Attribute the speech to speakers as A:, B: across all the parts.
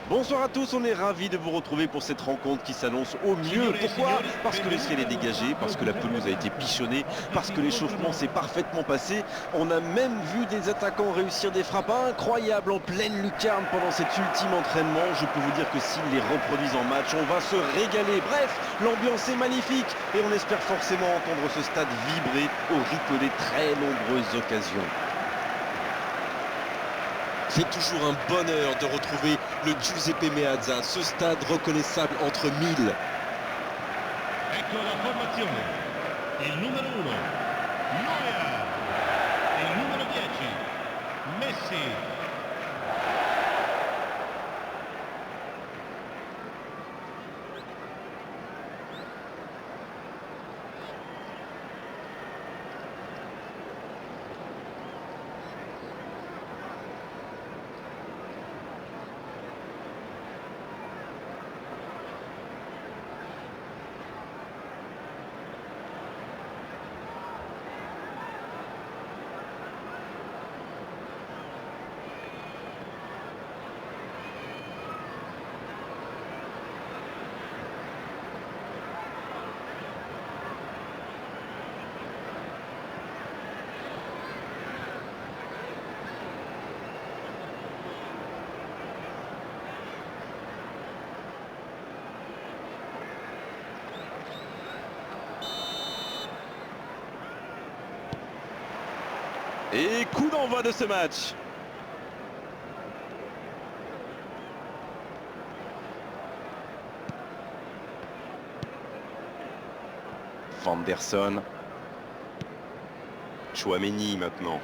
A: Bonsoir à tous, on est ravis de vous retrouver pour cette rencontre qui s'annonce au mieux. Pourquoi? Parce que le ciel est dégagé, parce que la pelouse a été pichonnée, parce que l'échauffement s'est parfaitement passé. On a même vu des attaquants réussir des frappes incroyables en pleine lucarne pendant cet ultime entraînement. Je peux vous dire que s'ils les reproduisent en match, on va se régaler. Bref, l'ambiance est magnifique et on espère forcément entendre ce stade vibrer au rythme des très nombreuses occasions.
B: C'est toujours un bonheur de retrouver le Giuseppe Meazza, ce stade reconnaissable entre mille.
C: Ecco la formazione. Il numero 1, Neuer. Il numero 10, Messi.
A: Et coup d'envoi de ce match. Vanderson. Tchouaméni maintenant.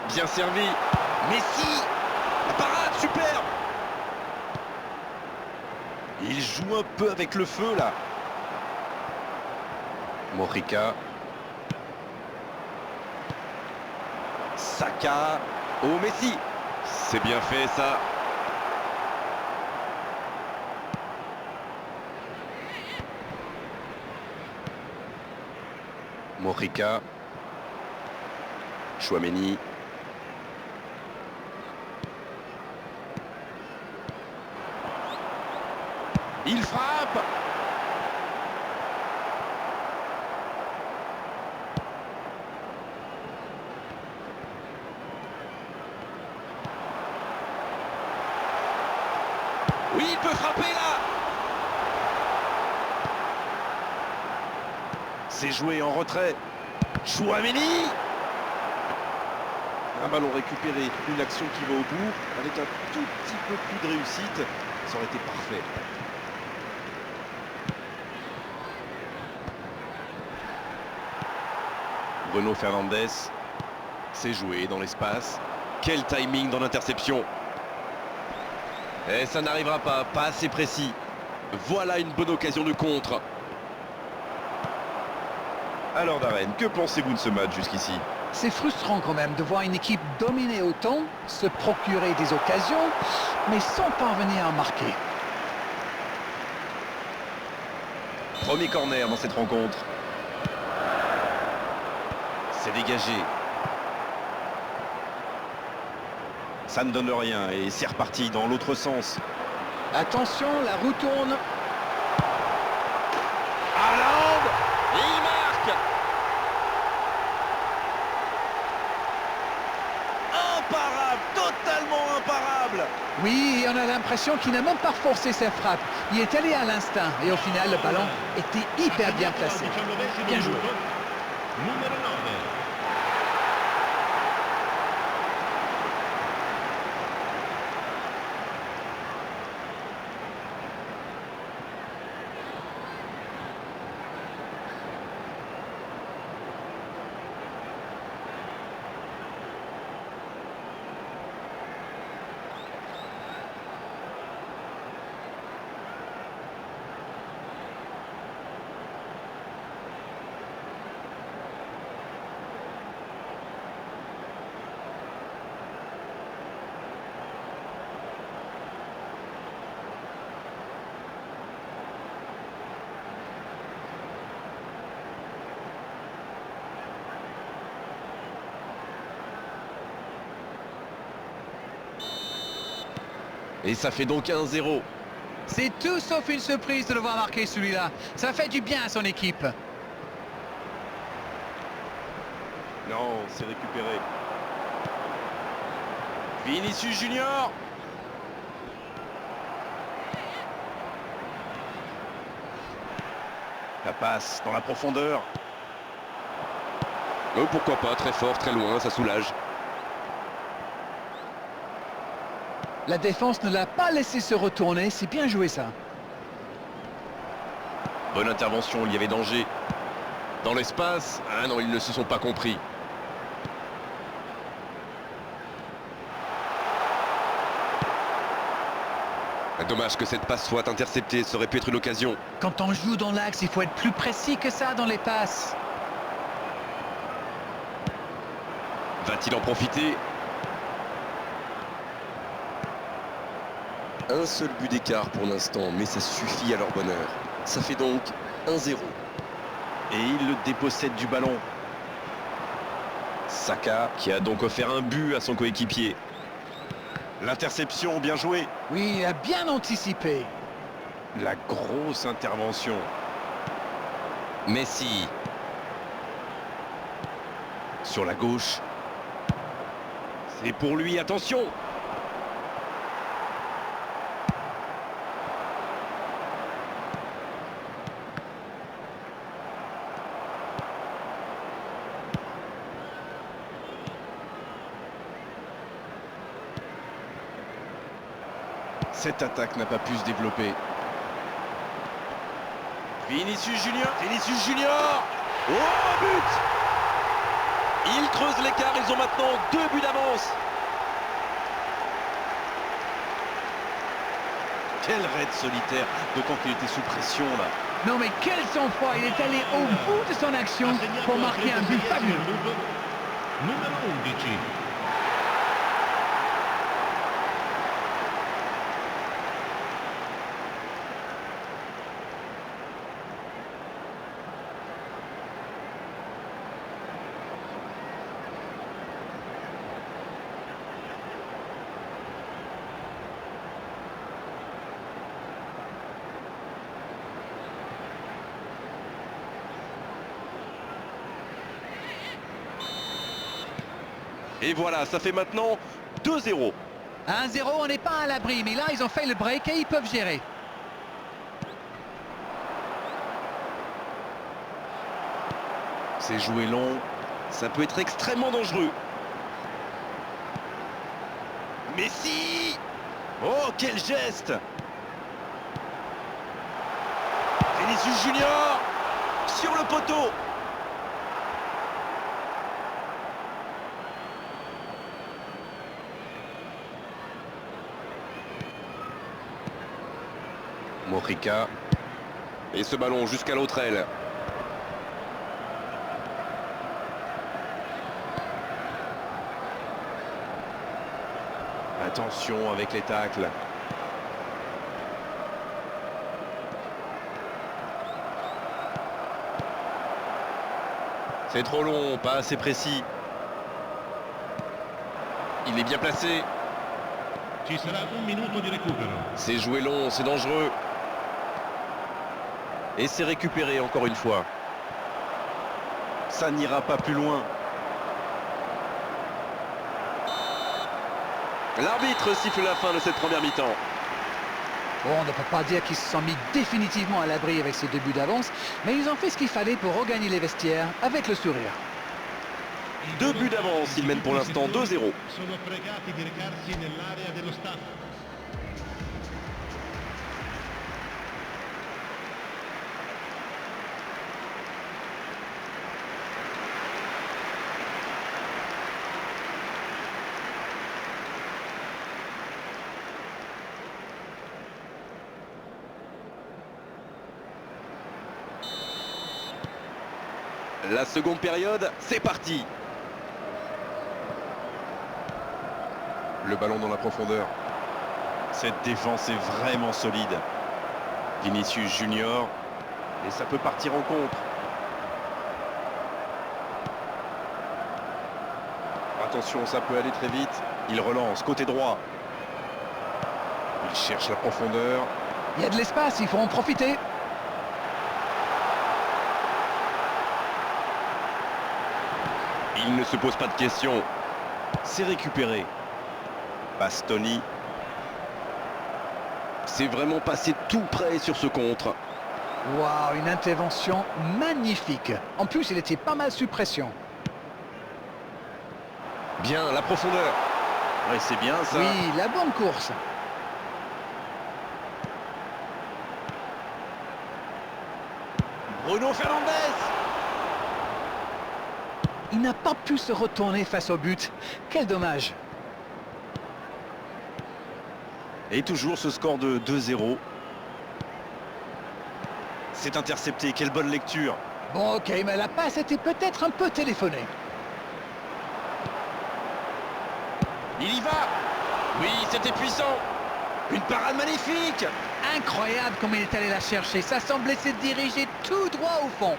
A: Bien servi. Messi. La parade, superbe. Il joue un peu avec le feu là. Morica. Saka. Oh, Messi. C'est bien fait ça. Morica. Tchouaméni. Il frappe. Oui, il peut frapper là. C'est joué en retrait. Tchouaméni. Un ballon récupéré, une action qui va au bout, avec un tout petit peu plus de réussite, ça aurait été parfait. Bruno Fernandes, c'est joué dans l'espace. Quel timing dans l'interception. Et ça n'arrivera pas assez précis. Voilà une bonne occasion de contre. Alors Darren, que pensez-vous de ce match jusqu'ici?
D: C'est frustrant quand même de voir une équipe dominer autant, se procurer des occasions, mais sans parvenir à marquer.
A: Premier corner dans cette rencontre. C'est dégagé. Ça ne donne rien et c'est reparti dans l'autre sens.
D: Attention, la roue tourne.
A: Haaland. Et il marque. Imparable, totalement imparable.
D: Oui, on a l'impression qu'il n'a même pas forcé sa frappe. Il est allé à l'instinct et au final, le ballon était hyper bien placé. Bien joué.
C: Numero 9.
A: Et ça fait donc 1-0.
D: C'est tout sauf une surprise de le voir marquer celui-là. Ça fait du bien à son équipe.
A: Non, c'est récupéré. Vinicius Junior. La passe dans la profondeur.
B: Oh, pourquoi pas, très fort, très loin, ça soulage.
D: La défense ne l'a pas laissé se retourner. C'est bien joué ça.
A: Bonne intervention, il y avait danger. Dans l'espace. Ah non, ils ne se sont pas compris.
B: Dommage que cette passe soit interceptée, ça aurait pu être une occasion.
D: Quand on joue dans l'axe, il faut être plus précis que ça dans les passes.
B: Va-t-il en profiter? Un seul but d'écart pour l'instant, mais ça suffit à leur bonheur. Ça fait donc 1-0.
A: Et il le dépossède du ballon. Saka qui a donc offert un but à son coéquipier. L'interception, bien joué.
D: Oui, il a bien anticipé.
A: La grosse intervention.
B: Messi.
A: Sur la gauche. C'est pour lui, attention. Cette attaque n'a pas pu se développer. Vinicius Junior. Vinicius Junior. Oh, but!
B: Ils creusent l'écart, ils ont maintenant 2 buts d'avance.
A: Quel raid solitaire, d'autant qu'il était sous pression là.
D: Non mais quel sang-froid. Il est allé au bout de son action pour marquer un but fabuleux.
C: Numero 11.
B: Et voilà, ça fait maintenant 2-0.
D: 1-0, on n'est pas à l'abri, mais là ils ont fait le break et ils peuvent gérer.
A: C'est joué long.
B: Ça peut être extrêmement dangereux.
A: Messi. Oh, quel geste. Vinicius Junior. Sur le poteau. Morica.
B: Et ce ballon jusqu'à l'autre aile.
A: Attention avec les tacles. C'est trop long, pas assez précis. Il est bien placé.
C: Ci sarà un minuto di recupero.
A: C'est joué long, c'est dangereux. Et c'est récupéré encore une fois. Ça n'ira pas plus loin. L'arbitre siffle la fin de cette première mi-temps.
D: Bon, on ne peut pas dire qu'ils se sont mis définitivement à l'abri avec ces 2 buts d'avance, mais ils ont fait ce qu'il fallait pour regagner les vestiaires avec le sourire.
B: 2 buts d'avance, ils mènent pour l'instant 2-0.
C: Sono pregati di recarsi nell'area dello staff.
B: La seconde période, c'est parti.
A: Le ballon dans la profondeur. Cette défense est vraiment solide. Vinicius Junior. Et ça peut partir en contre. Attention, ça peut aller très vite. Il relance, côté droit. Il cherche la profondeur.
D: Il y a de l'espace, il faut en profiter.
A: Il ne se pose pas de questions. C'est récupéré. Bastoni. C'est vraiment passé tout près sur ce contre.
D: Waouh, une intervention magnifique. En plus, il était pas mal sous pression.
A: Bien, la profondeur. Ouais, c'est bien ça.
D: Oui, la bonne course.
A: Bruno Fernandes.
D: Il n'a pas pu se retourner face au but. Quel dommage.
A: Et toujours ce score de 2-0. C'est intercepté, quelle bonne lecture.
D: Bon, ok, mais la passe était peut-être un peu téléphonée.
A: Il y va. Oui, c'était puissant. Une parade magnifique.
D: Incroyable comme il est allé la chercher. Ça semblait se diriger tout droit au fond.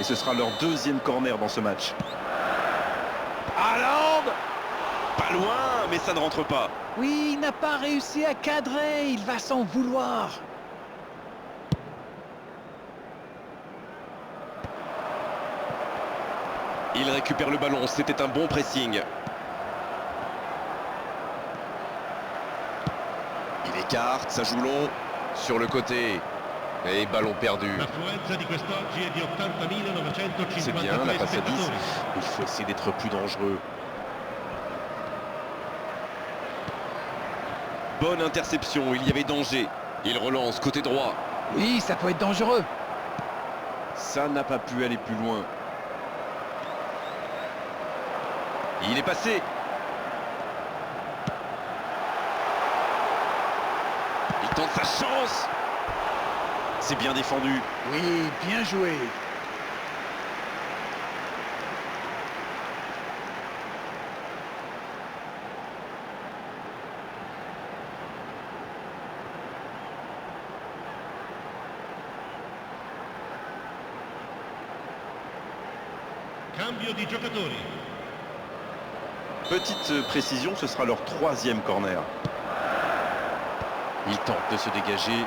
A: Et ce sera leur deuxième corner dans ce match. Haaland. Pas loin, mais ça ne rentre pas.
D: Oui, il n'a pas réussi à cadrer. Il va s'en vouloir.
A: Il récupère le ballon, c'était un bon pressing. Il écarte, ça joue long. Sur le côté. Et ballon perdu.
C: L'affluenza di quest'oggi è di 80.953
A: C'est bien, la passe à 10.
C: spettatori.
A: Il faut essayer d'être plus dangereux. Bonne interception, il y avait danger. Il relance côté droit.
D: Oui, ça peut être dangereux.
A: Ça n'a pas pu aller plus loin. Il est passé. Il tente sa chance. C'est bien défendu.
D: Oui, bien joué.
C: Cambio di giocatori.
A: Petite précision, ce sera leur troisième corner. Il tente de se dégager.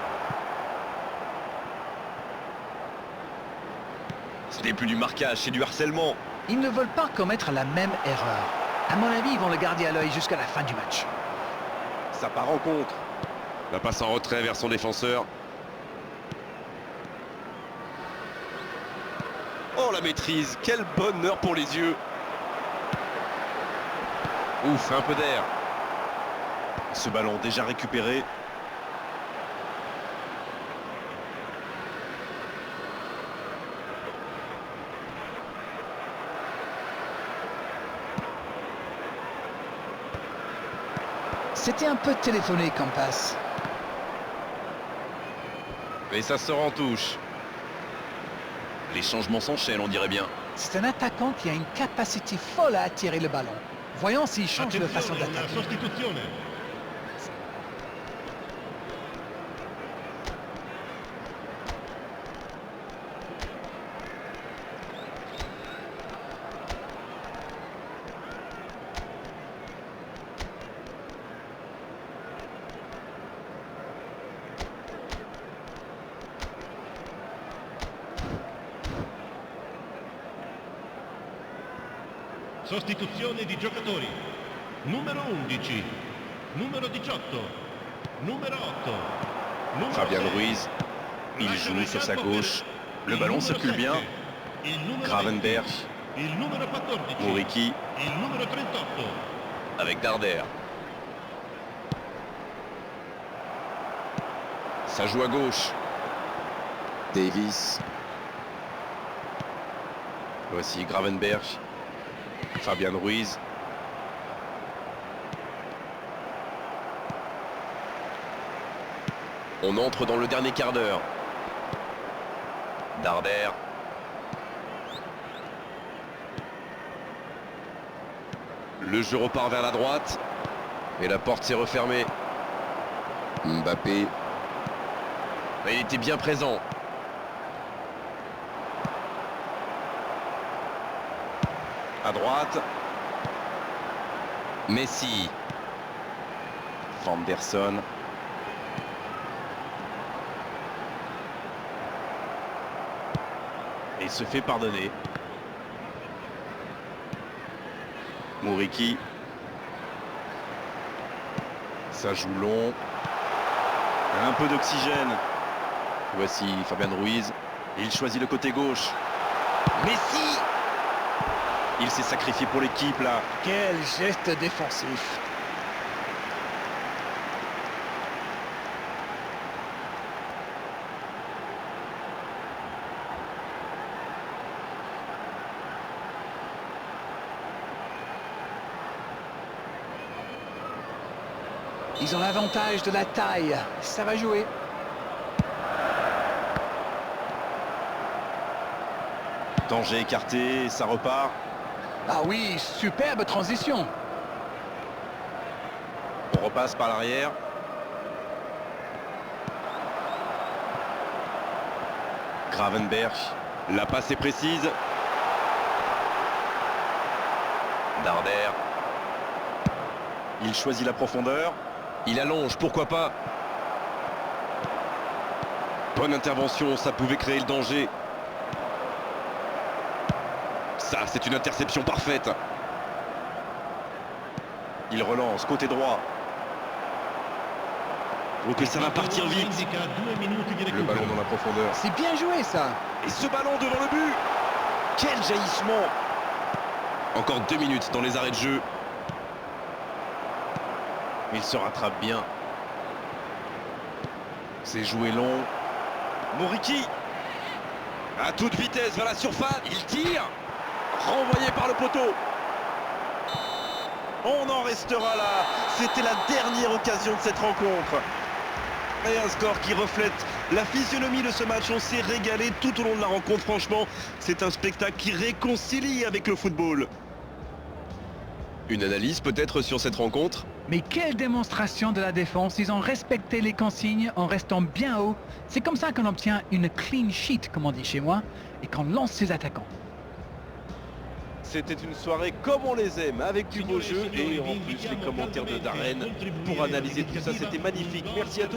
A: Ce n'est plus du marquage, c'est du harcèlement.
D: Ils ne veulent pas commettre la même erreur. À mon avis, ils vont le garder à l'œil jusqu'à la fin du match.
A: Ça part en contre. La passe en retrait vers son défenseur. Oh, la maîtrise, quel bonheur pour les yeux. Ouf, un peu d'air. Ce ballon déjà récupéré.
D: C'était un peu téléphoné comme passe.
A: Et ça sort en touche. Les changements s'enchaînent, on dirait bien.
D: C'est un attaquant qui a une capacité folle à attirer le ballon. Voyons s'il change de façon
C: Attenzione, una
D: d'attaquer.
C: sostituzione. Sostituzione di giocatori. Numero 11, numero 18, numero 8, numero
A: Fabian
C: 6.
A: Ruiz, il
C: Lascia
A: joue
C: nel
A: sur sa
C: campo
A: gauche.
C: per
A: Le
C: il
A: ballon
C: numero
A: circule
C: 7,
A: bien.
C: il numero
A: Gravenberch,
C: 20, il numero 14,
A: Muriqui
C: il numero 38.
A: avec Darder. Ça joue à gauche. Davis. Voici Gravenberch. Fabian Ruiz. On entre dans le dernier quart d'heure. Darder. Le jeu repart vers la droite. Et la porte s'est refermée. Mbappé. Mais il était bien présent. À droite.
B: Messi.
A: Vanderson. Et se fait pardonner. Muriqi. Ça joue long. Un peu d'oxygène. Voici Fabian Ruiz. Il choisit le côté gauche. Messi! Il s'est sacrifié pour l'équipe là.
D: Quel geste défensif. Ils ont l'avantage de la taille. Ça va jouer.
A: Danger écarté, ça repart.
D: Ah oui, superbe transition.
A: On repasse par l'arrière. Gravenberch. La passe est précise. Darder. Il choisit la profondeur.
B: Il allonge, pourquoi pas.
A: Bonne intervention, ça pouvait créer le danger. Ça, c'est une interception parfaite. Il relance, côté droit.
B: Ok, ça va partir vite.
C: Indica 2 minuti di
A: Le
C: recupero.
A: ballon dans la profondeur.
D: C'est bien joué ça.
A: Et ce ballon devant le but. Quel jaillissement.
B: Encore 2 minutes dans les arrêts de jeu.
A: Il se rattrape bien. C'est joué long. Muriqi. À toute vitesse vers la surface. Il tire. Renvoyé par le poteau. On en restera là. C'était la dernière occasion de cette rencontre. Et un score qui reflète la physionomie de ce match. On s'est régalé tout au long de la rencontre. Franchement, c'est un spectacle qui réconcilie avec le football.
B: Une analyse peut-être sur cette rencontre?
D: Mais quelle démonstration de la défense. Ils ont respecté les consignes en restant bien haut. C'est comme ça qu'on obtient une clean sheet, comme on dit chez moi, et qu'on lance ses attaquants.
A: C'était une soirée comme on les aime, avec du beau jeu et en plus les commentaires de Darren pour analyser tout ça. C'était magnifique. Merci à tous.